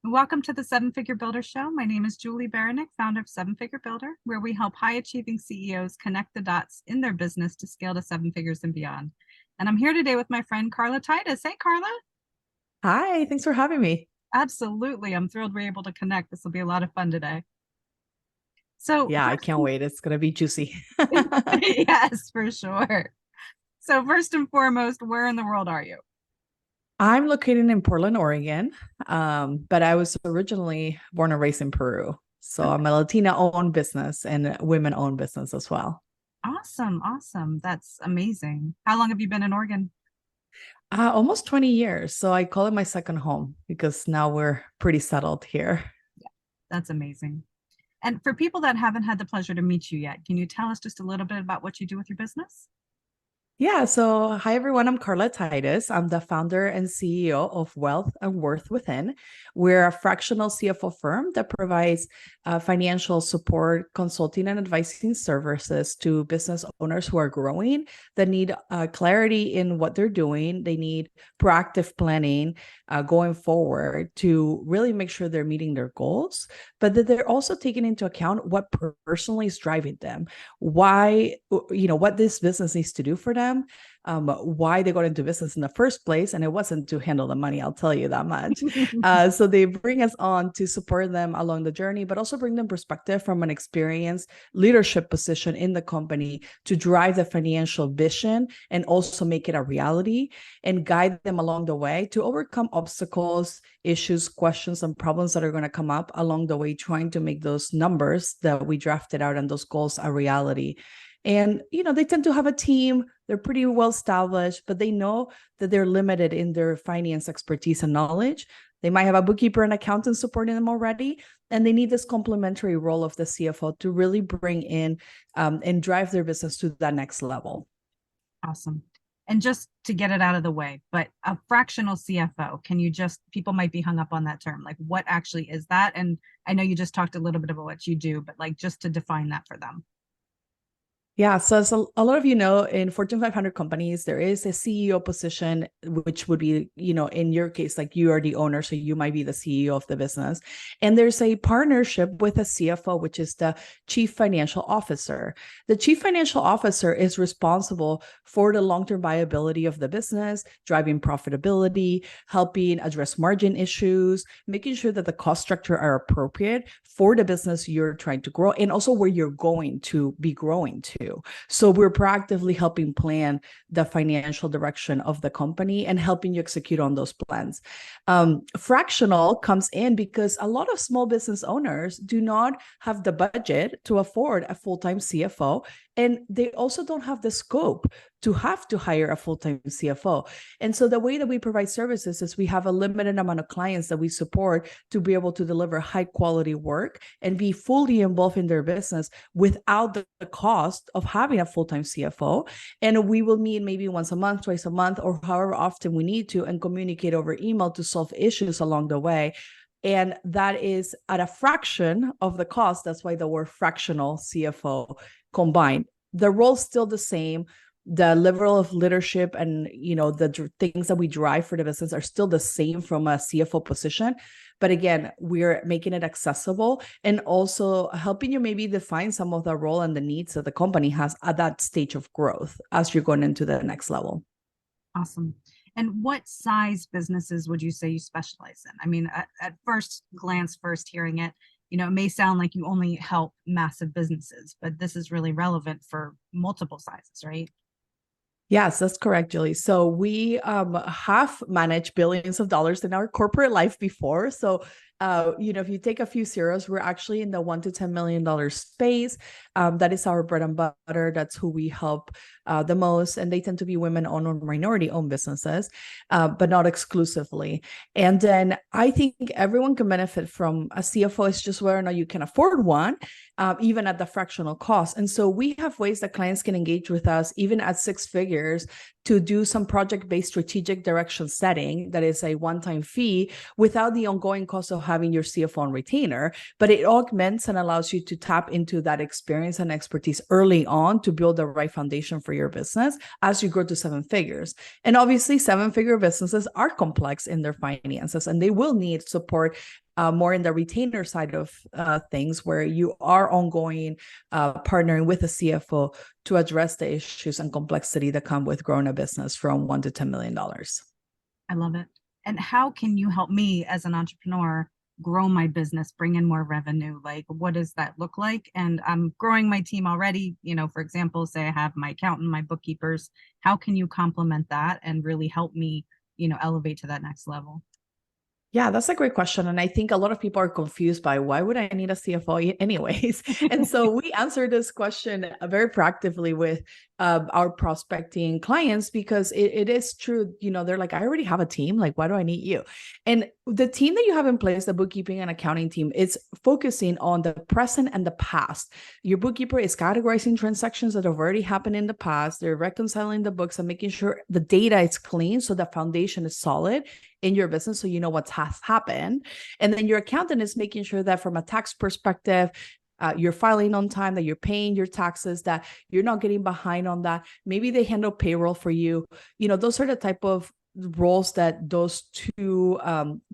Welcome to the Seven Figure Builder Show. My name is Julie Baranek, founder of Seven Figure Builder, where we help high achieving CEOs connect the dots in their business to scale to seven figures and beyond. And I'm here today with my friend Carla Titus. Hey, Carla. Hi, thanks for having me. Absolutely. I'm thrilled we're able to connect. This will be a lot of fun today. So, Yeah, I first, can't wait. It's going to be juicy. yes, for sure. So, first and foremost, where in the world are you? I'm located in Portland, Oregon, but I was originally born and raised in Peru. So Okay. I'm a Latina-owned business and women-owned business as well. Awesome. Awesome. That's amazing. How long have you been in Oregon? Almost 20 years. So I call it my second home because now we're pretty settled here. That's amazing. And for people that haven't had the pleasure to meet you yet, can you tell us just a little bit about what you do with your business? Yeah, so hi everyone, I'm Carla Titus. I'm the founder and CEO of Wealth and Worth Within. We're a fractional CFO firm that provides financial support, consulting, and advising services to business owners who are growing that need clarity in what they're doing. They need proactive planning going forward to really make sure they're meeting their goals, but that they're also taking into account what personally is driving them, why, what this business needs to do for them, why they got into business in the first place. And it wasn't to handle the money, I'll tell you that much. So they bring us on to support them along the journey, but also bring them perspective from an experienced leadership position in the company to drive the financial vision and also make it a reality and guide them along the way to overcome obstacles, issues, questions, and problems that are going to come up along the way, trying to make those numbers that we drafted out and those goals a reality. And, they tend to have a team. They're pretty well established, but they know that they're limited in their finance expertise and knowledge. They might have a bookkeeper and accountant supporting them already, and they need this complementary role of the CFO to really bring in and drive their business to that next level. Awesome. And just to get it out of the way, but a fractional CFO, can you just, people might be hung up on that term. Like, what actually is that? And I know you just talked a little bit about what you do, but like just to define that for them. Yeah, so as a lot of you know, in Fortune 500 companies, there is a CEO position, which would be, in your case, like you are the owner, so you might be the CEO of the business. And there's a partnership with a CFO, which is the Chief Financial Officer. The Chief Financial Officer is responsible for the long-term viability of the business, driving profitability, helping address margin issues, making sure that the cost structure are appropriate for the business you're trying to grow, and also where you're going to be growing to. So we're proactively helping plan the financial direction of the company and helping you execute on those plans. Fractional comes in because a lot of small business owners do not have the budget to afford a full-time CFO, and they also don't have the scope to have to hire a full-time CFO. And so the way that we provide services is we have a limited amount of clients that we support to be able to deliver high quality work and be fully involved in their business without the cost of having a full-time CFO. And we will meet maybe once a month, twice a month, or however often we need to, and communicate over email to solve issues along the way. And that is at a fraction of the cost. That's why the word fractional CFO combined. The role's still the same. The level of leadership and the things that we drive for the business are still the same from a CFO position. But again, we're making it accessible and also helping you maybe define some of the role and the needs that the company has at that stage of growth as you're going into the next level. Awesome. And what size businesses would you say you specialize in? I mean, at first glance, first hearing it, it may sound like you only help massive businesses, but this is really relevant for multiple sizes, right? Yes, that's correct, Julie. So we have managed billions of dollars in our corporate life before. So, if you take a few zeros, we're actually in the $1 to $10 million space. That is our bread and butter. That's who we help the most. And they tend to be women-owned or minority-owned businesses, but not exclusively. And then I think everyone can benefit from a CFO. It's just whether or not you can afford one, even at the fractional cost. And so we have ways that clients can engage with us, even at six figures, to do some project-based strategic direction setting that is a one-time fee without the ongoing cost of having your CFO on retainer, but it augments and allows you to tap into that experience and expertise early on to build the right foundation for your business as you grow to seven figures. And obviously, seven-figure businesses are complex in their finances, and they will need support more in the retainer side of things, where you are ongoing partnering with a CFO to address the issues and complexity that come with growing a business from $1 to $10 million. I love it. And how can you help me as an entrepreneur grow my business, bring in more revenue? Like, what does that look like? And I'm growing my team already. For example, say I have my accountant, my bookkeepers. How can you complement that and really help me, elevate to that next level? Yeah, that's a great question. And I think a lot of people are confused by, why would I need a CFO anyways? And so we answer this question very proactively with our prospecting clients, because it is true. They're like, I already have a team. Like, why do I need you? And the team that you have in place, the bookkeeping and accounting team, it's focusing on the present and the past. Your bookkeeper is categorizing transactions that have already happened in the past. They're reconciling the books and making sure the data is clean, so the foundation is solid in your business, so you know what has happened. And then your accountant is making sure that from a tax perspective, you're filing on time, that you're paying your taxes, that you're not getting behind on that. Maybe they handle payroll for you. Those are the type of roles that those two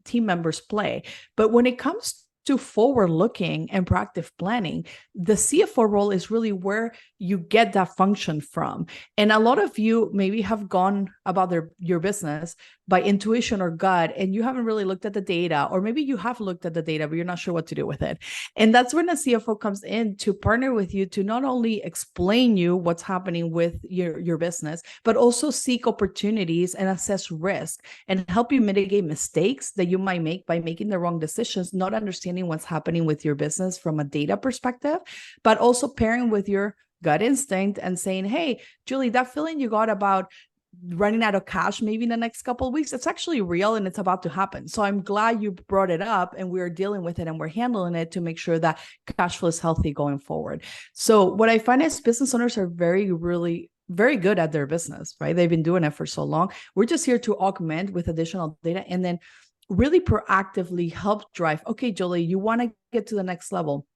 team members play. But when it comes to forward looking and proactive planning, the CFO role is really where you get that function from. And a lot of you maybe have gone about your business by intuition or gut, and you haven't really looked at the data, or maybe you have looked at the data, but you're not sure what to do with it. And that's when a CFO comes in to partner with you to not only explain you what's happening with your business, but also seek opportunities and assess risk and help you mitigate mistakes that you might make by making the wrong decisions, not understanding what's happening with your business from a data perspective, but also pairing with your gut instinct and saying, hey, Julie, that feeling you got about running out of cash maybe in the next couple of weeks, it's actually real and it's about to happen. So I'm glad you brought it up, and we're dealing with it and we're handling it to make sure that cash flow is healthy going forward. So what I find is business owners are really good at their business, right? They've been doing it for so long. We're just here to augment with additional data and then really proactively help drive, okay, Julie, you want to get to the next level.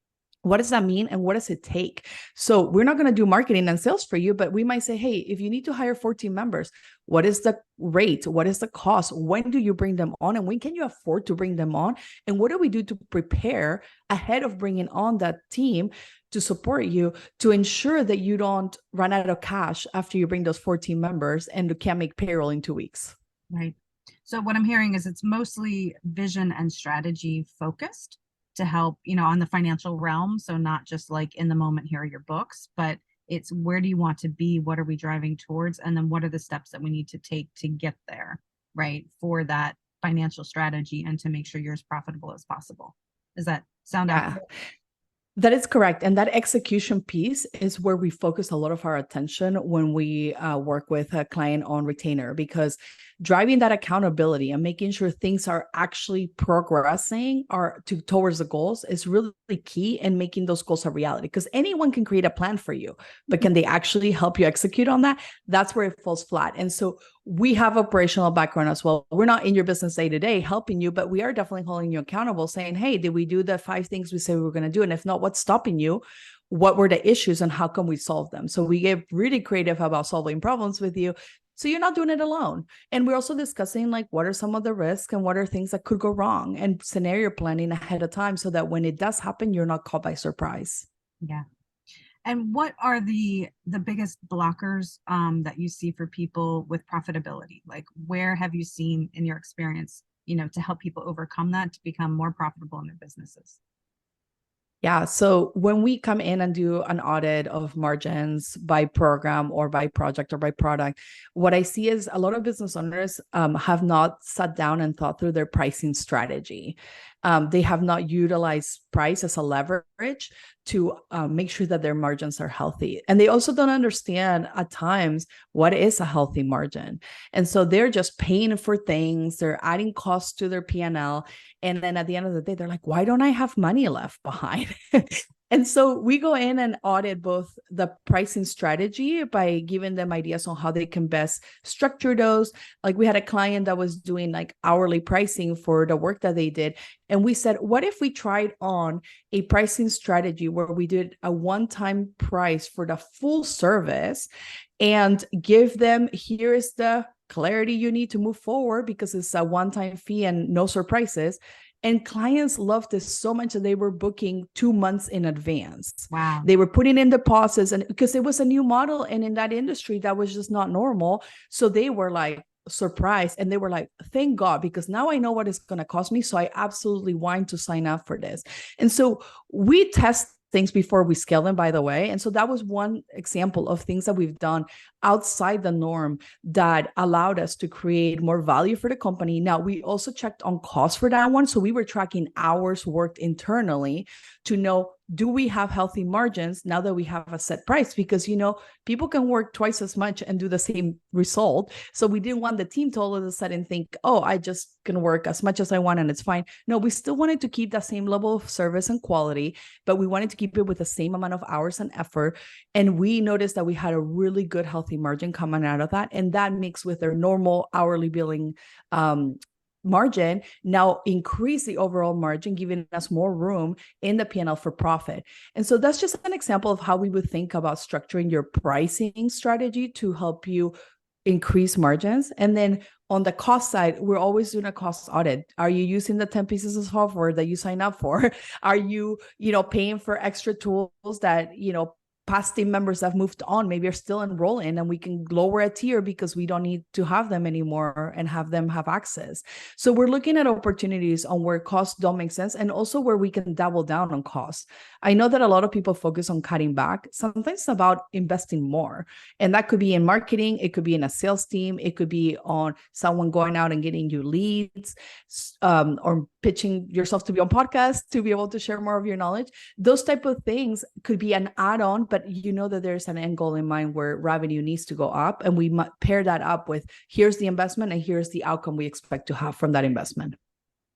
What does that mean? And what does it take? So we're not going to do marketing and sales for you, but we might say, hey, if you need to hire 14 members, what is the rate? What is the cost? When do you bring them on? And when can you afford to bring them on? And what do we do to prepare ahead of bringing on that team to support you, to ensure that you don't run out of cash after you bring those 14 members and you can't make payroll in 2 weeks? Right. So what I'm hearing is it's mostly vision and strategy focused to help, on the financial realm. So not just like in the moment, here are your books, but it's where do you want to be? What are we driving towards? And then what are the steps that we need to take to get there, right? For that financial strategy and to make sure you're as profitable as possible. Does that sound accurate? That is correct. And that execution piece is where we focus a lot of our attention when we work with a client on retainer, because driving that accountability and making sure things are actually progressing towards the goals is really key in making those goals a reality. Because anyone can create a plan for you, but can they actually help you execute on that? That's where it falls flat. And so we have operational background as well. We're not in your business day to day helping you, but we are definitely holding you accountable, saying, hey, did we do the 5 things we said we were going to do? And if not, what's stopping you? What were the issues and how can we solve them? So we get really creative about solving problems with you, so you're not doing it alone. And we're also discussing like, what are some of the risks and what are things that could go wrong, and scenario planning ahead of time so that when it does happen, you're not caught by surprise. Yeah. And what are the biggest blockers that you see for people with profitability? Like, where have you seen in your experience, to help people overcome that to become more profitable in their businesses? Yeah. So when we come in and do an audit of margins by program or by project or by product, what I see is a lot of business owners have not sat down and thought through their pricing strategy. They have not utilized price as a leverage to make sure that their margins are healthy. And they also don't understand at times what is a healthy margin. And so they're just paying for things, they're adding costs to their P&L. And then at the end of the day, they're like, why don't I have money left behind? And so we go in and audit both the pricing strategy by giving them ideas on how they can best structure those. Like we had a client that was doing like hourly pricing for the work that they did. And we said, what if we tried on a pricing strategy where we did a one-time price for the full service and give them, here is the clarity you need to move forward because it's a one-time fee and no surprises. And clients loved this so much that they were booking 2 months in advance. Wow. They were putting in deposits, and because it was a new model, and in that industry, that was just not normal. So they were like surprised, and they were like, thank God, because now I know what it's going to cost me. So I absolutely want to sign up for this. And so we test things before we scale them, by the way. And so that was one example of things that we've done outside the norm that allowed us to create more value for the company. Now, we also checked on cost for that one. So we were tracking hours worked internally to know, do we have healthy margins now that we have a set price? Because, people can work twice as much and do the same result. So we didn't want the team to all of a sudden think, oh, I just can work as much as I want and it's fine. No, we still wanted to keep that same level of service and quality, but we wanted to keep it with the same amount of hours and effort. And we noticed that we had a really good, healthy margin coming out of that. And that mixed with their normal hourly billing margin now increase the overall margin, giving us more room in the P&L for profit. And so that's just an example of how we would think about structuring your pricing strategy to help you increase margins. And then on the cost side, we're always doing a cost audit. Are you using the 10 pieces of software that you sign up for? Are you, paying for extra tools that, past team members that have moved on maybe are still enrolling, and we can lower a tier because we don't need to have them anymore and have them have access. So we're looking at opportunities on where costs don't make sense and also where we can double down on costs. I know that a lot of people focus on cutting back. Sometimes it's about investing more. And that could be in marketing. It could be in a sales team. It could be on someone going out and getting you leads, or pitching yourself to be on podcasts to be able to share more of your knowledge. Those type of things could be an add-on, but that there's an end goal in mind where revenue needs to go up. And we pair that up with, here's the investment and here's the outcome we expect to have from that investment.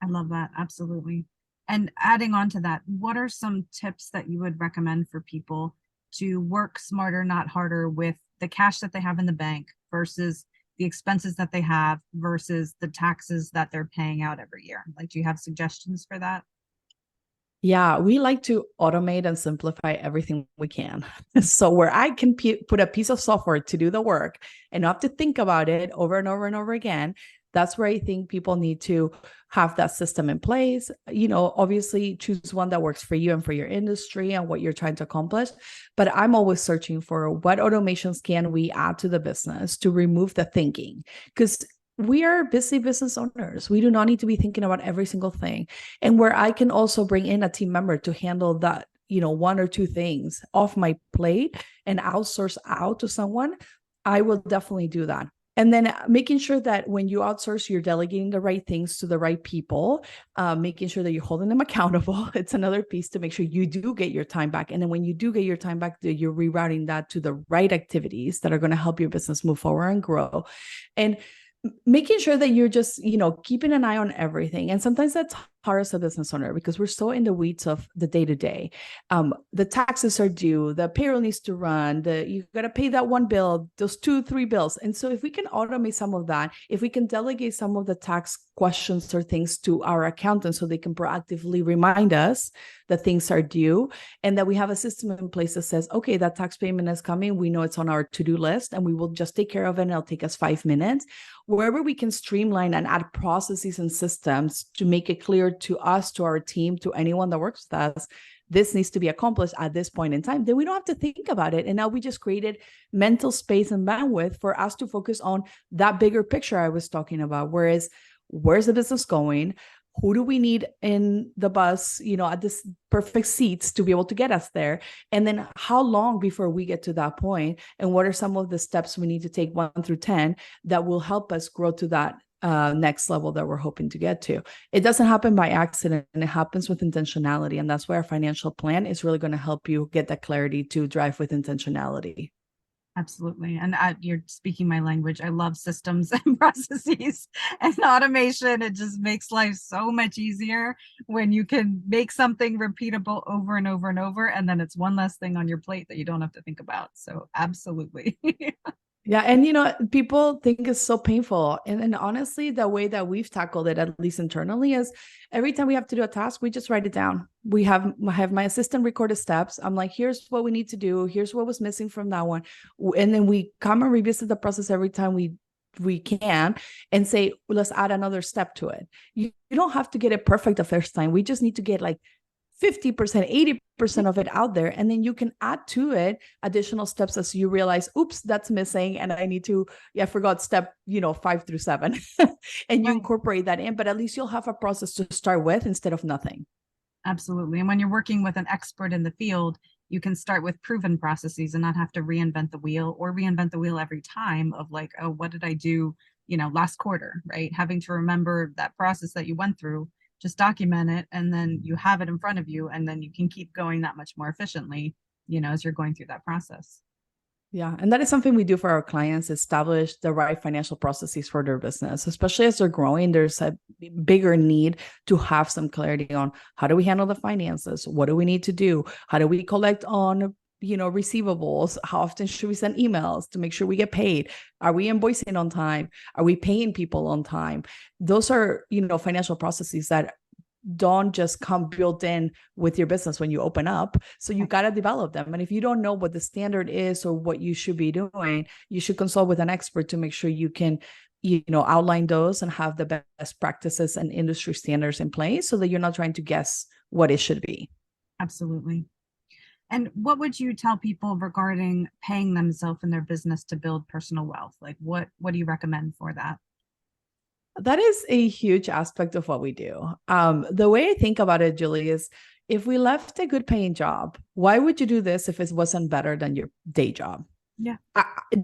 I love that. Absolutely. And adding on to that, what are some tips that you would recommend for people to work smarter, not harder, with the cash that they have in the bank versus the expenses that they have versus the taxes that they're paying out every year? Like, do you have suggestions for that? Yeah, we like to automate and simplify everything we can. So where I can put a piece of software to do the work and not have to think about it over and over and over again, that's where I think people need to have that system in place. Obviously choose one that works for you and for your industry and what you're trying to accomplish. But I'm always searching for what automations can we add to the business to remove the thinking, because we are busy business owners. We do not need to be thinking about every single thing. And where I can also bring in a team member to handle that, one or two things off my plate and outsource out to someone, I will definitely do that. And then making sure that when you outsource, you're delegating the right things to the right people, making sure that you're holding them accountable. It's another piece to make sure you do get your time back. And then when you do get your time back, you're rerouting that to the right activities that are going to help your business move forward and grow. And making sure that you're just, keeping an eye on everything. And sometimes that's hard as a business owner because we're so in the weeds of the day-to-day. The taxes are due, the payroll needs to run, you got to pay that one bill, those 2-3 bills. And so if we can automate some of that, if we can delegate some of the tax questions or things to our accountants so they can proactively remind us that things are due, and that we have a system in place that says, okay, that tax payment is coming. We know it's on our to-do list and we will just take care of it. And it'll take us 5 minutes. Wherever we can streamline and add processes and systems to make it clear to us, to our team, to anyone that works with us, this needs to be accomplished at this point in time, then we don't have to think about it. And now we just created mental space and bandwidth for us to focus on that bigger picture I was talking about. Whereas, where's the business going? Who do we need in the bus, at this perfect seats to be able to get us there? And then how long before we get to that point? And what are some of the steps we need to take 1 through 10 that will help us grow to that next level that we're hoping to get to? It doesn't happen by accident, and it happens with intentionality. And that's why our financial plan is really going to help you get that clarity to drive with intentionality. Absolutely. And you're speaking my language. I love systems and processes and automation. It just makes life so much easier when you can make something repeatable over and over and over. And then it's one less thing on your plate that you don't have to think about. So absolutely. Yeah, and people think it's so painful. And honestly, the way that we've tackled it, at least internally, is every time we have to do a task, we just write it down. We have my assistant record the steps. I'm like, here's what we need to do. Here's what was missing from that one. And then we come and revisit the process every time we can and say, well, let's add another step to it. You don't have to get it perfect the first time. We just need to get like 50%, 80% of it out there. And then you can add to it additional steps as you realize, oops, that's missing. And I need to, I forgot step, 5 through 7. And you Right. incorporate that in, but at least you'll have a process to start with instead of nothing. Absolutely. And when you're working with an expert in the field, you can start with proven processes and not have to reinvent the wheel or reinvent the wheel every time of like, oh, what did I do, last quarter, right? Having to remember that process that you went through, just document it, and then you have it in front of you, and then you can keep going that much more efficiently, as you're going through that process. Yeah. And that is something we do for our clients, establish the right financial processes for their business, especially as they're growing. There's a bigger need to have some clarity on how do we handle the finances? What do we need to do? How do we collect on receivables? How often should we send emails to make sure we get paid? Are we invoicing on time? Are we paying people on time? Those are, financial processes that don't just come built in with your business when you open up. So you got to develop them. And if you don't know what the standard is or what you should be doing, you should consult with an expert to make sure you can, outline those and have the best practices and industry standards in place so that you're not trying to guess what it should be. Absolutely. And what would you tell people regarding paying themselves in their business to build personal wealth? Like what do you recommend for that? That is a huge aspect of what we do. The way I think about it, Julie, is if we left a good paying job, why would you do this if it wasn't better than your day job? Yeah.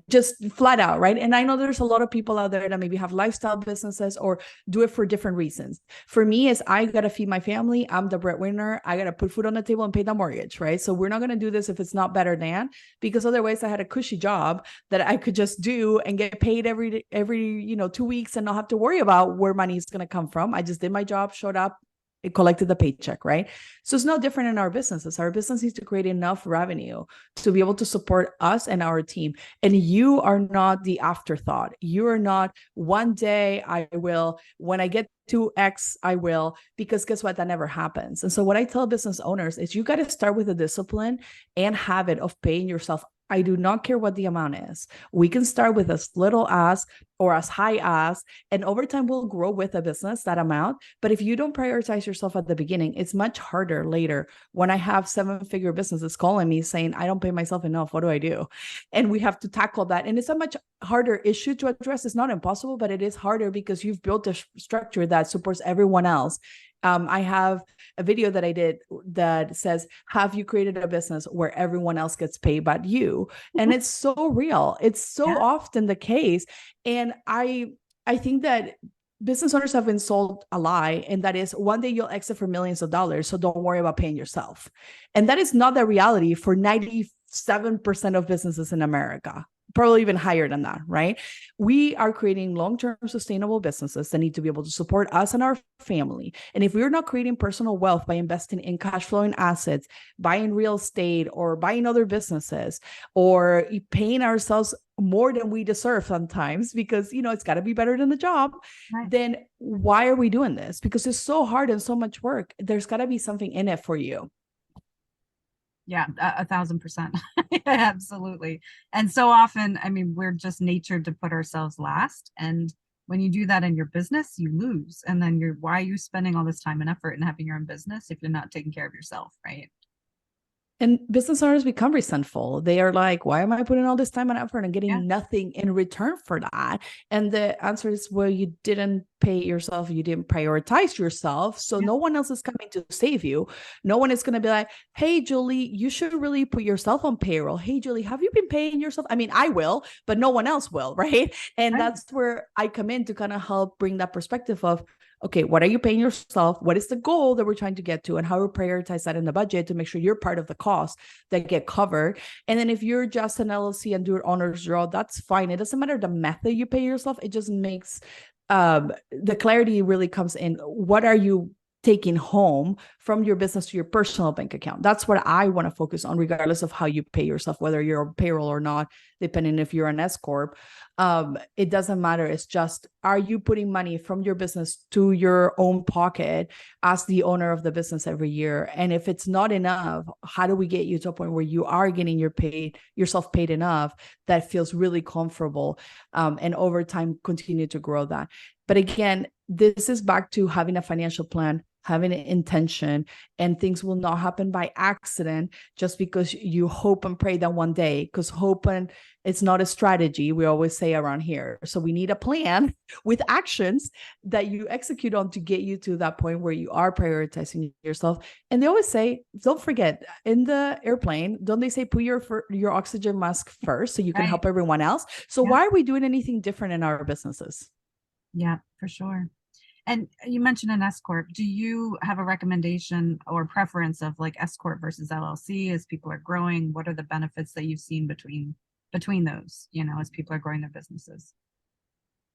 Just flat out, right? And I know there's a lot of people out there that maybe have lifestyle businesses or do it for different reasons. For me, is I gotta feed my family. I'm the breadwinner. I gotta put food on the table and pay the mortgage, right? So we're not gonna do this if it's not better than, because otherwise I had a cushy job that I could just do and get paid every 2 weeks and not have to worry about where money is gonna come from. I just did my job, showed up, it collected the paycheck, right? So it's no different in our businesses. Our business needs to create enough revenue to be able to support us and our team. And you are not the afterthought. You are not one day I will, when I get to X, I will, because guess what? That never happens. And so what I tell business owners is you got to start with a discipline and habit of paying yourself. I do not care what the amount is. We can start with as little as or as high as, and over time we'll grow with a business that amount. But if you don't prioritize yourself at the beginning, it's much harder later when I have 7-figure businesses calling me saying, I don't pay myself enough. What do I do? And we have to tackle that. And it's a much harder issue to address. It's not impossible, but it is harder because you've built a structure that supports everyone else. I have a video that I did that says, have you created a business where everyone else gets paid but you? And it's so real. It's so Yeah. often the case. And I think that business owners have been sold a lie, and that is one day you'll exit for millions of dollars, so don't worry about paying yourself. And that is not the reality for 97% of businesses in America. Probably even higher than that, right? We are creating long-term sustainable businesses that need to be able to support us and our family. And if we're not creating personal wealth by investing in cash flowing assets, buying real estate or buying other businesses, or paying ourselves more than we deserve sometimes because, it's got to be better than the job, Right. then why are we doing this? Because it's so hard and so much work. There's got to be something in it for you. Yeah, 1,000%. Absolutely. And so often, I mean, we're just natured to put ourselves last. And when you do that in your business, you lose. And then why are you spending all this time and effort in having your own business if you're not taking care of yourself, right? And business owners become resentful. They are like, why am I putting all this time and effort and Yeah. getting nothing in return for that? And the answer is, well, you didn't pay yourself, you didn't prioritize yourself. So no one else is coming to save you. No one is going to be like, hey, Julie, you should really put yourself on payroll. Hey, Julie, have you been paying yourself? I mean, I will, but no one else will, right? And that's where I come in to kind of help bring that perspective of, okay, what are you paying yourself? What is the goal that we're trying to get to? And how we prioritize that in the budget to make sure you're part of the costs that get covered. And then if you're just an LLC and do your owner's draw, that's fine. It doesn't matter the method you pay yourself. It just makes the clarity really comes in. What are you taking home from your business to your personal bank account? That's what I want to focus on, regardless of how you pay yourself, whether you're on payroll or not, depending if you're an S Corp. It doesn't matter. It's just, are you putting money from your business to your own pocket as the owner of the business every year? And if it's not enough, how do we get you to a point where you are getting yourself paid enough that feels really comfortable, and over time continue to grow that? But again, this is back to having a financial plan, having an intention, and things will not happen by accident just because you hope and pray that one day, because hoping it's not a strategy, we always say around here. So we need a plan with actions that you execute on to get you to that point where you are prioritizing yourself. And they always say, don't forget, in the airplane, don't they say put your oxygen mask first so you can help everyone else? So why are we doing anything different in our businesses? Yeah, for sure. And you mentioned an S Corp. Do you have a recommendation or preference of like S Corp versus LLC as people are growing? What are the benefits that you've seen between those, as people are growing their businesses?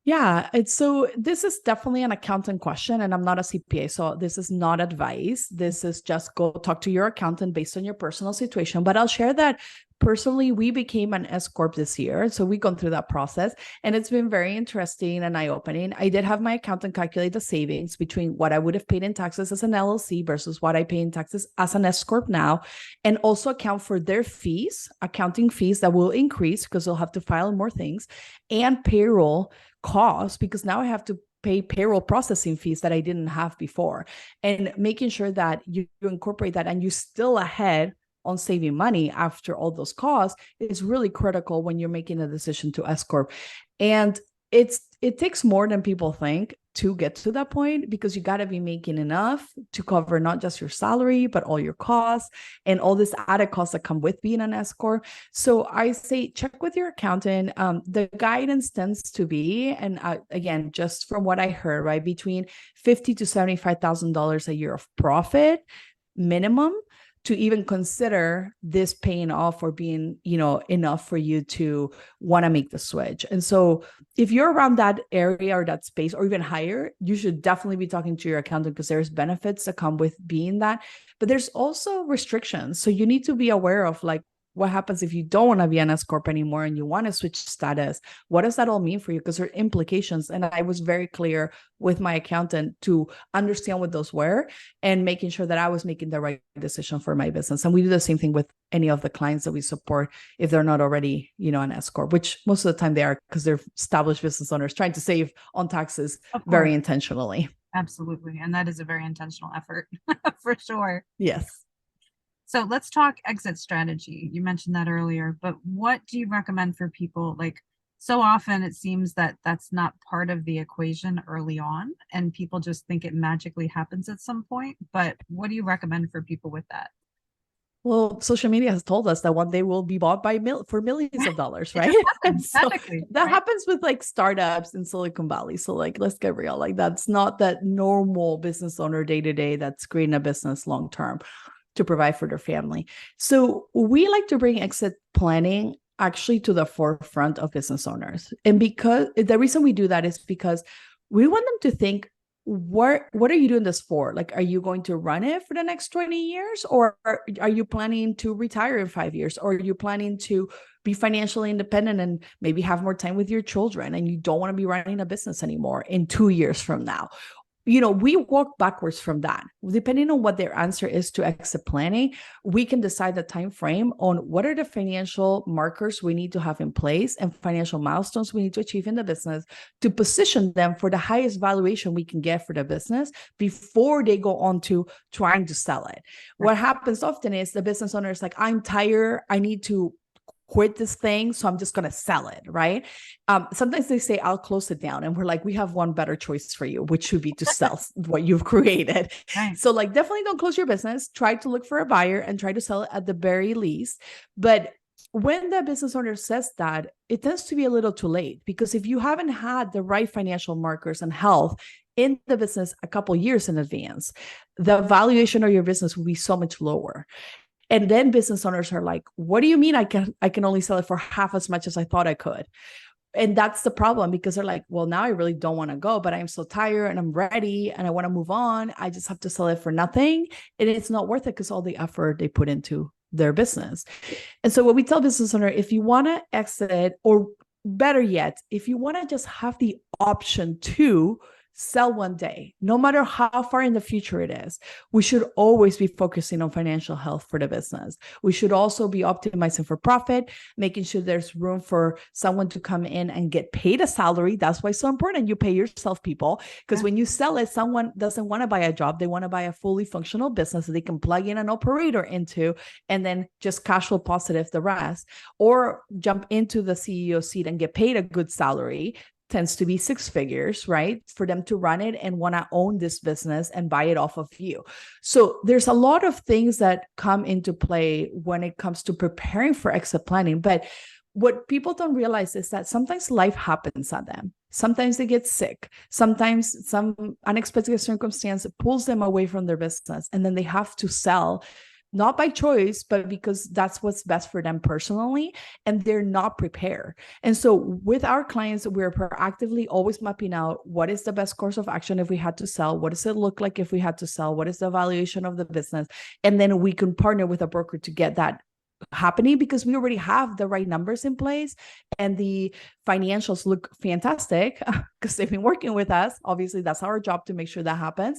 Yeah, this is definitely an accountant question, and I'm not a CPA, so this is not advice. This is just go talk to your accountant based on your personal situation. But I'll share that personally, we became an S Corp this year. So we've gone through that process, and it's been very interesting and eye-opening. I did have my accountant calculate the savings between what I would have paid in taxes as an LLC versus what I pay in taxes as an S Corp now, and also account for their fees, accounting fees that will increase because they'll have to file more things, and payroll costs, because now I have to pay payroll processing fees that I didn't have before, and making sure that you incorporate that and you still ahead on saving money after all those costs is really critical when you're making a decision to S Corp. And it takes more than people think to get to that point, because you got to be making enough to cover not just your salary, but all your costs and all this added costs that come with being an S Corp. So I say, check with your accountant. The guidance tends to be, and again, just from what I heard, right, between $50,000 to $75,000 a year of profit minimum to even consider this paying off or being, enough for you to want to make the switch. And so if you're around that area or that space or even higher, you should definitely be talking to your accountant, because there's benefits that come with being that, but there's also restrictions. So you need to be aware of, like, what happens if you don't want to be an S Corp anymore and you want to switch status? What does that all mean for you? Because there are implications. And I was very clear with my accountant to understand what those were and making sure that I was making the right decision for my business. And we do the same thing with any of the clients that we support if they're not already, an S Corp, which most of the time they are, because they're established business owners trying to save on taxes very intentionally. Absolutely. And that is a very intentional effort for sure. Yes. So let's talk exit strategy. You mentioned that earlier, but what do you recommend for people? Like, so often it seems that that's not part of the equation early on, and people just think it magically happens at some point. But what do you recommend for people with that? Well, social media has told us that one day we'll be bought by for millions of dollars, right? Happens, so magically, that right? happens with like startups in Silicon Valley. So like, let's get real. Like, that's not that normal business owner day to day that's creating a business long term to provide for their family. So we like to bring exit planning actually to the forefront of business owners. And because the reason we do that is because we want them to think, what are you doing this for? Like, are you going to run it for the next 20 years? Or are you planning to retire in 5 years? Or are you planning to be financially independent and maybe have more time with your children, and you don't want to be running a business anymore in 2 years from now? We walk backwards from that. Depending on what their answer is to exit planning, we can decide the time frame on what are the financial markers we need to have in place and financial milestones we need to achieve in the business to position them for the highest valuation we can get for the business before they go on to trying to sell it. What happens often is the business owner is like, I'm tired, I need to quit this thing, so I'm just going to sell it, right? Sometimes they say, I'll close it down. And we're like, we have one better choice for you, which should be to sell what you've created. Right. So like, definitely don't close your business. Try to look for a buyer and try to sell it at the very least. But when the business owner says that, it tends to be a little too late, because if you haven't had the right financial markers and health in the business a couple years in advance, the valuation of your business will be so much lower. And then business owners are like, what do you mean I can only sell it for half as much as I thought I could? And that's the problem, because they're like, well, now I really don't want to go, but I'm so tired and I'm ready and I want to move on. I just have to sell it for nothing. And it's not worth it because all the effort they put into their business. And so what we tell business owner, if you want to exit, or better yet, if you want to just have the option to sell one day, no matter how far in the future it is, we should always be focusing on financial health for the business. We should also be optimizing for profit, making sure there's room for someone to come in and get paid a salary. That's why it's so important you pay yourself, people, because when you sell it, someone doesn't want to buy a job. They want to buy a fully functional business that they can plug in an operator into and then just cash flow positive the rest, or jump into the CEO seat and get paid a good salary. Tends to be six figures, right? For them to run it and want to own this business and buy it off of you. So there's a lot of things that come into play when it comes to preparing for exit planning. But what people don't realize is that sometimes life happens on them. Sometimes they get sick. Sometimes some unexpected circumstance pulls them away from their business, and then they have to sell, not by choice, but because that's what's best for them personally, and they're not prepared. And so with our clients, we're proactively always mapping out what is the best course of action if we had to sell, what does it look like if we had to sell, what is the valuation of the business, and then we can partner with a broker to get that happening, because we already have the right numbers in place and the financials look fantastic because they've been working with us. Obviously, that's our job to make sure that happens,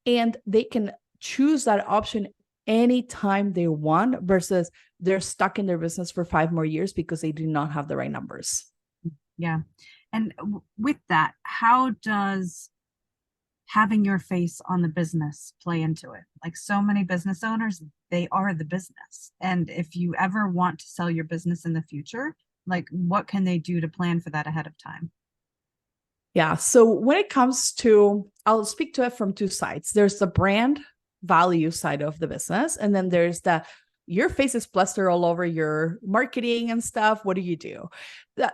and they can choose that option anytime they want, versus they're stuck in their business for 5 more years because they do not have the right numbers. Yeah. And with that, how does having your face on the business play into it? Like, so many business owners, they are the business. And if you ever want to sell your business in the future, like, what can they do to plan for that ahead of time? Yeah. So when it comes to, I'll speak to it from two sides. There's the brand value side of the business, and then there's the, your face is plastered all over your marketing and stuff. What do you do?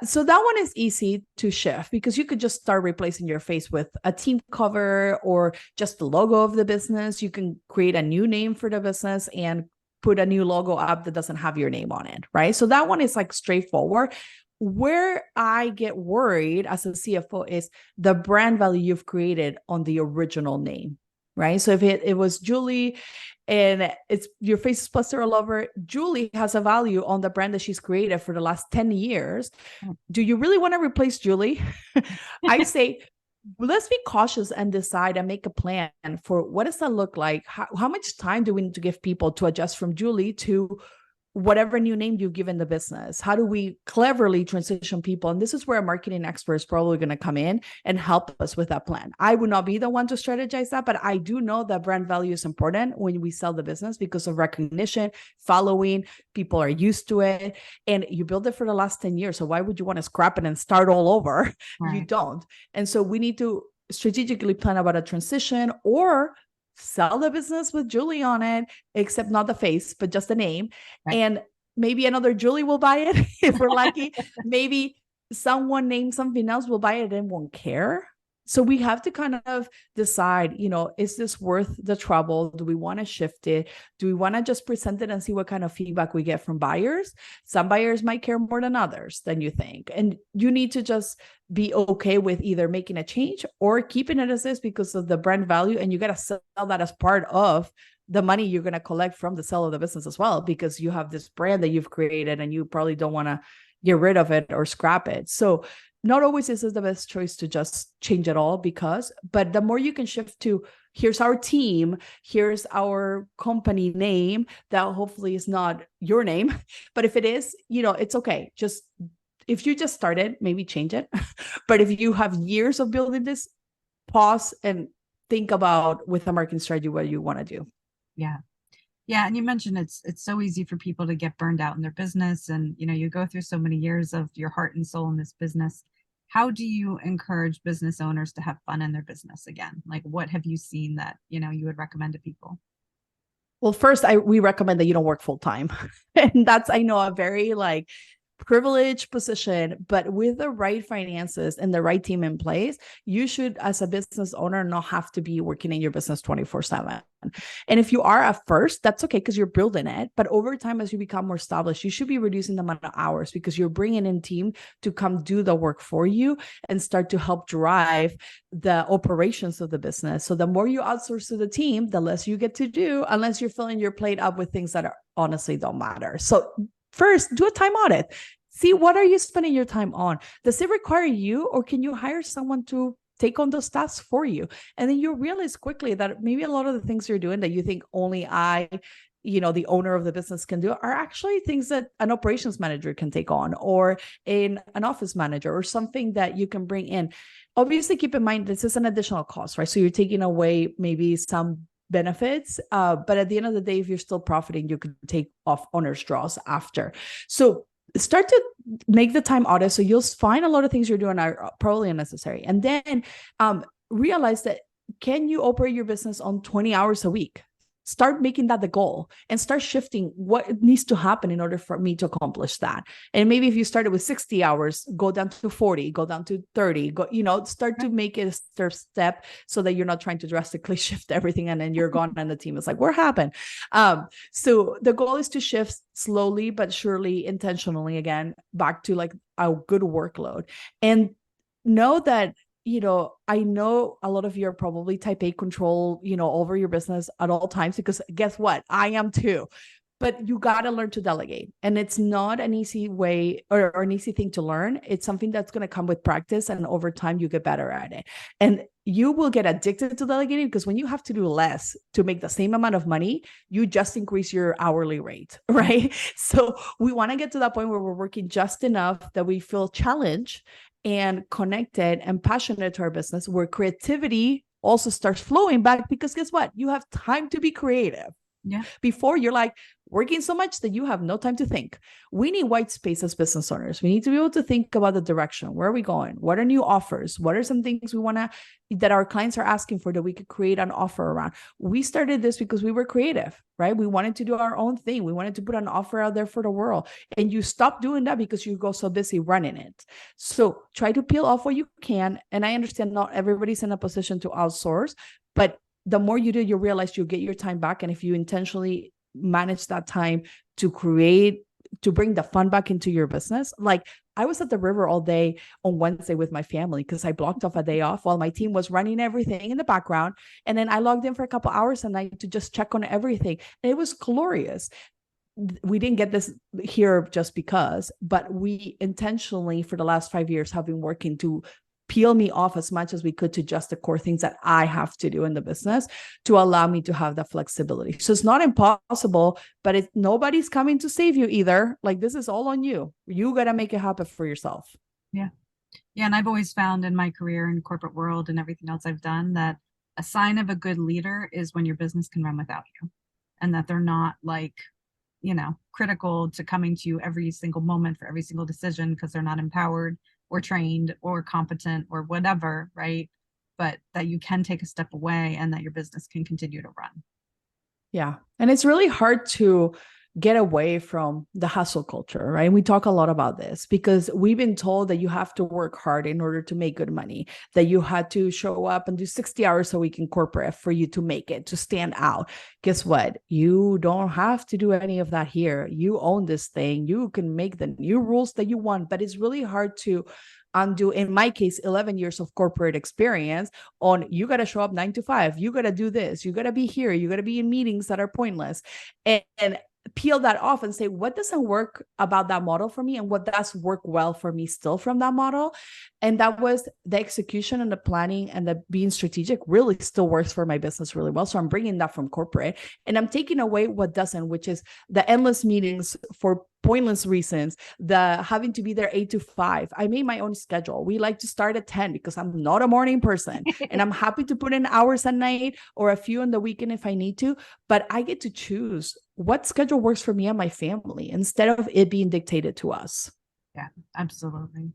So that one is easy to shift, because you could just start replacing your face with a team cover or just the logo of the business. You can create a new name for the business and put a new logo up that doesn't have your name on it, right? So that one is like straightforward. Where I get worried as a CFO is the brand value you've created on the original name, right? So if it was Julie and it's your face is plastered all over, Julie has a value on the brand that she's created for the last 10 years. Do you really want to replace Julie? I say, let's be cautious and decide and make a plan for what does that look like? How much time do we need to give people to adjust from Julie to whatever new name you've given the business? How do we cleverly transition people? And this is where a marketing expert is probably going to come in and help us with that plan. I would not be the one to strategize that, but I do know that brand value is important when we sell the business because of recognition, following, people are used to it, and you build it for the last 10 years. So why would you want to scrap it and start all over? Right. You don't. And so we need to strategically plan about a transition, or sell the business with Julie on it, except not the face, but just the name. Right. And maybe another Julie will buy it if we're lucky. Maybe someone named something else will buy it and won't care. So we have to kind of decide, is this worth the trouble? Do we want to shift it? Do we want to just present it and see what kind of feedback we get from buyers? Some buyers might care more than others than you think. And you need to just be okay with either making a change or keeping it as is because of the brand value. And you got to sell that as part of the money you're going to collect from the sale of the business as well, because you have this brand that you've created and you probably don't want to get rid of it or scrap it. So not always is this the best choice to just change it all, but the more you can shift to, here's our team, here's our company name, that hopefully is not your name, but if it is, it's okay. Just, if you just started, maybe change it. But if you have years of building this, pause and think about with a marketing strategy what you want to do. Yeah. Yeah, and you mentioned it's so easy for people to get burned out in their business, and you go through so many years of your heart and soul in this business. How do you encourage business owners to have fun in their business again? Like what have you seen that, you would recommend to people? Well, first, we recommend that you don't work full time, and that's, I know, a very like privileged position, but with the right finances and the right team in place, you should, as a business owner, not have to be working in your business 24/7. And if you are at first, that's okay because you're building it. But over time, as you become more established, you should be reducing the amount of hours because you're bringing in team to come do the work for you and start to help drive the operations of the business. So the more you outsource to the team, the less you get to do, unless you're filling your plate up with things that are honestly don't matter. So first, do a time audit. See, what are you spending your time on? Does it require you, or can you hire someone to take on those tasks for you? And then you realize quickly that maybe a lot of the things you're doing that you think only the owner of the business can do, are actually things that an operations manager can take on, or an office manager, or something that you can bring in. Obviously, keep in mind, this is an additional cost, right? So you're taking away maybe some benefits, but at the end of the day, if you're still profiting, you can take off owner's draws after. So start to make the time audit, so you'll find a lot of things you're doing are probably unnecessary, and then realize that, can you operate your business on 20 hours a week? Start making that the goal and start shifting what needs to happen in order for me to accomplish that. And maybe if you started with 60 hours, go down to 40, go down to 30, start to make it a step so that you're not trying to drastically shift everything and then you're gone and the team is like, what happened? So the goal is to shift slowly but surely, intentionally, again, back to like a good workload. And know that, I know a lot of you are probably type A control, over your business at all times, because guess what? I am too. But you got to learn to delegate. And it's not an easy way or an easy thing to learn. It's something that's going to come with practice. And over time, you get better at it. And you will get addicted to delegating, because when you have to do less to make the same amount of money, you just increase your hourly rate, right? So we want to get to that point where we're working just enough that we feel challenged and connected and passionate to our business, where creativity also starts flowing back, because guess what? You have time to be creative. Yeah. Before, you're like working so much that you have no time to think. We need white space as business owners. We need to be able to think about the direction. Where are we going? What are new offers? What are some things we want to, that our clients are asking for, that we could create an offer around? We started this because we were creative, right? We wanted to do our own thing. We wanted to put an offer out there for the world. And you stop doing that because you go so busy running it. So try to peel off what you can. And I understand not everybody's in a position to outsource, but the more you do, you realize you'll get your time back. And if you intentionally manage that time to bring the fun back into your business. Like, I was at the river all day on Wednesday with my family because I blocked off a day off while my team was running everything in the background. And then I logged in for a couple hours a night to just check on everything. And it was glorious. We didn't get this here just because, but we intentionally, for the last 5 years, have been working to peel me off as much as we could to just the core things that I have to do in the business to allow me to have that flexibility. So it's not impossible, but nobody's coming to save you either. Like, this is all on you. You got to make it happen for yourself. Yeah. Yeah. And I've always found in my career in corporate world and everything else I've done that a sign of a good leader is when your business can run without you, and that they're not like, critical to coming to you every single moment for every single decision because they're not empowered or trained or competent or whatever, right? But that you can take a step away and that your business can continue to run. Yeah. And it's really hard to get away from the hustle culture, right? We talk a lot about this because we've been told that you have to work hard in order to make good money, that you had to show up and do 60 hours a week in corporate for you to make it, to stand out. Guess what? You don't have to do any of that here. You own this thing. You can make the new rules that you want, but it's really hard to undo, in my case, 11 years of corporate experience on, you got to show up 9 to 5. You got to do this. You got to be here. You got to be in meetings that are pointless. And peel that off and say, what doesn't work about that model for me and what does work well for me still from that model. And that was the execution and the planning and the being strategic really still works for my business really well. So I'm bringing that from corporate and I'm taking away what doesn't, which is the endless meetings for pointless reasons, the having to be there 8 to 5. I made my own schedule. We like to start at 10 because I'm not a morning person and I'm happy to put in hours at night or a few on the weekend if I need to, but I get to choose what schedule works for me and my family instead of it being dictated to us. Yeah, absolutely.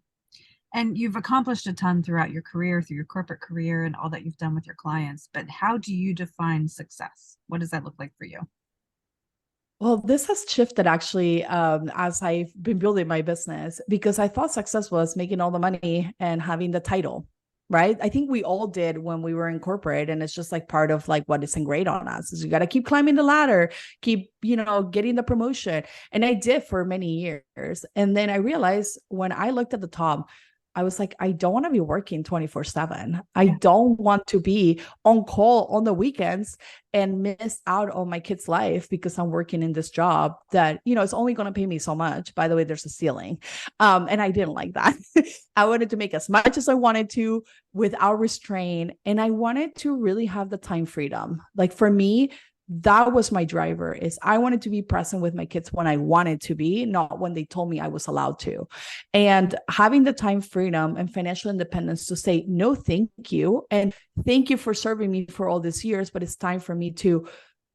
And you've accomplished a ton throughout your career, through your corporate career and all that you've done with your clients. But how do you define success? What does that look like for you? Well, this has shifted actually as I've been building my business because I thought success was making all the money and having the title, right? I think we all did when we were in corporate, and it's just like part of like what is ingrained on us is you got to keep climbing the ladder, keep, getting the promotion. And I did for many years. And then I realized when I looked at the top, I was like, I don't want to be working 24/7. I don't want to be on call on the weekends and miss out on my kid's life because I'm working in this job that, it's only going to pay me so much. By the way, there's a ceiling. And I didn't like that. I wanted to make as much as I wanted to without restraint. And I wanted to really have the time freedom. Like for me, that was my driver is I wanted to be present with my kids when I wanted to be, not when they told me I was allowed to. And having the time freedom and financial independence to say, no, thank you. And thank you for serving me for all these years, but it's time for me to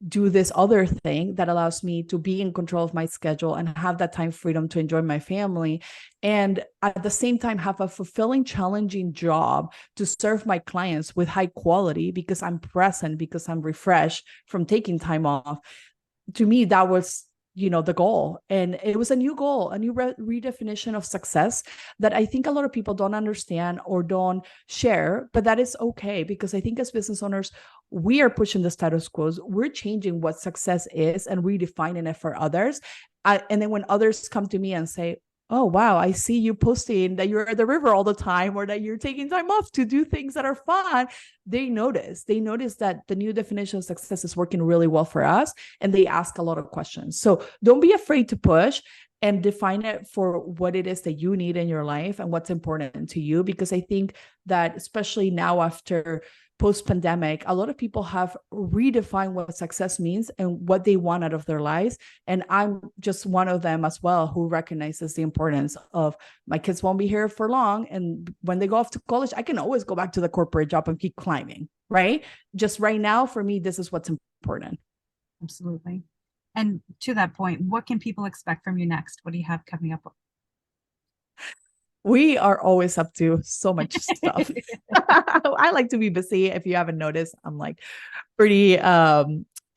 do this other thing that allows me to be in control of my schedule and have that time freedom to enjoy my family. And at the same time, have a fulfilling, challenging job to serve my clients with high quality because I'm present, because I'm refreshed from taking time off. To me, that was the goal. And it was a new goal, a new redefinition of success that I think a lot of people don't understand or don't share, but that is okay. Because I think as business owners, we are pushing the status quo. We're changing what success is and redefining it for others. And then when others come to me and say, oh, wow, I see you posting that you're at the river all the time or that you're taking time off to do things that are fun. They notice that the new definition of success is working really well for us. And they ask a lot of questions. So don't be afraid to push and define it for what it is that you need in your life and what's important to you. Because I think that especially now after post-pandemic, a lot of people have redefined what success means and what they want out of their lives. And I'm just one of them as well, who recognizes the importance of my kids won't be here for long. And when they go off to college, I can always go back to the corporate job and keep climbing, right? Just right now, for me, this is what's important. Absolutely. And to that point, what can people expect from you next? What do you have coming up? We are always up to so much stuff. I like to be busy. If you haven't noticed, I'm like pretty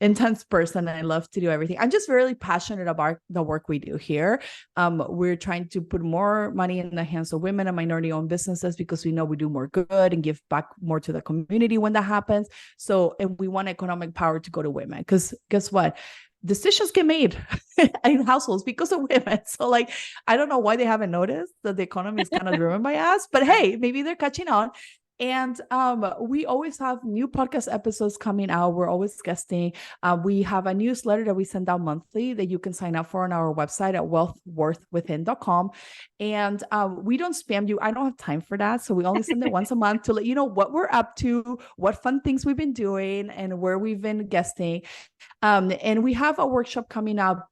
intense person. I love to do everything. I'm just really passionate about the work we do here. We're trying to put more money in the hands of women and minority-owned businesses because we know we do more good and give back more to the community when that happens. So, and we want economic power to go to women because guess what? Decisions get made in households because of women. So like, I don't know why they haven't noticed that the economy is kind of driven by us, but hey, maybe they're catching on. And we always have new podcast episodes coming out. We're always guesting. We have a newsletter that we send out monthly that you can sign up for on our website at wealthworthwithin.com. And we don't spam you. I don't have time for that. So we only send it once a month to let you know what we're up to, what fun things we've been doing, and where we've been guesting. And we have a workshop coming up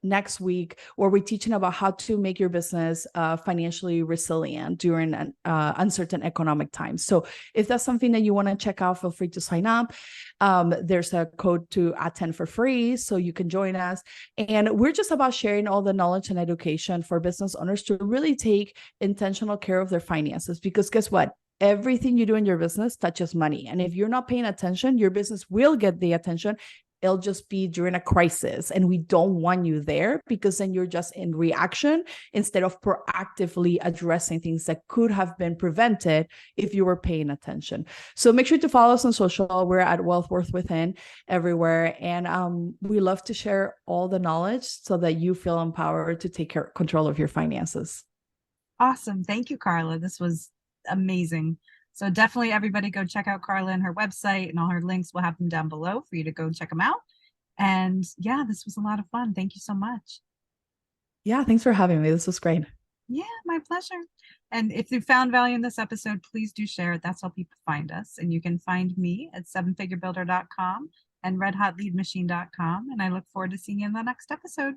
next week where we're teaching about how to make your business financially resilient during an uncertain economic times. So if that's something that you want to check out, feel free to sign up. There's a code to attend for free, so you can join us. And we're just about sharing all the knowledge and education for business owners to really take intentional care of their finances. Because guess what? Everything you do in your business touches money. And if you're not paying attention, your business will get the attention. It'll just be during a crisis. And we don't want you there because then you're just in reaction instead of proactively addressing things that could have been prevented if you were paying attention. So make sure to follow us on social. We're at Wealth Worth Within everywhere. And we love to share all the knowledge so that you feel empowered to take control of your finances. Awesome. Thank you, Carla. This was amazing. So definitely everybody go check out Carla and her website, and all her links. We'll have them down below for you to go check them out. And yeah, this was a lot of fun. Thank you so much. Yeah, thanks for having me. This was great. Yeah, my pleasure. And if you found value in this episode, please do share it. That's how people find us. And you can find me at sevenfigurebuilder.com and redhotleadmachine.com. And I look forward to seeing you in the next episode.